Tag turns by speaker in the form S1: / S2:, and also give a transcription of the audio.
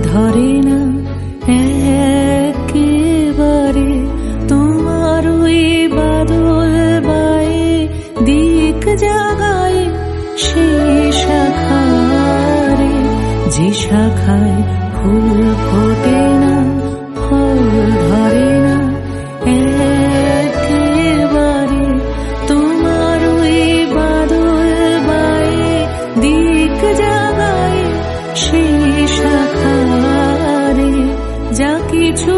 S1: ধরে না একেবারে তোমার ওই বাদল বায়ে দিক জাগায় সেই শাখারে, যে শাখায় ফুল ফোটে না ফল ধরে না একেবারে তোমার ওই বাদল বায়ে দিক জাগায় সেই শাখারে। যা কিছু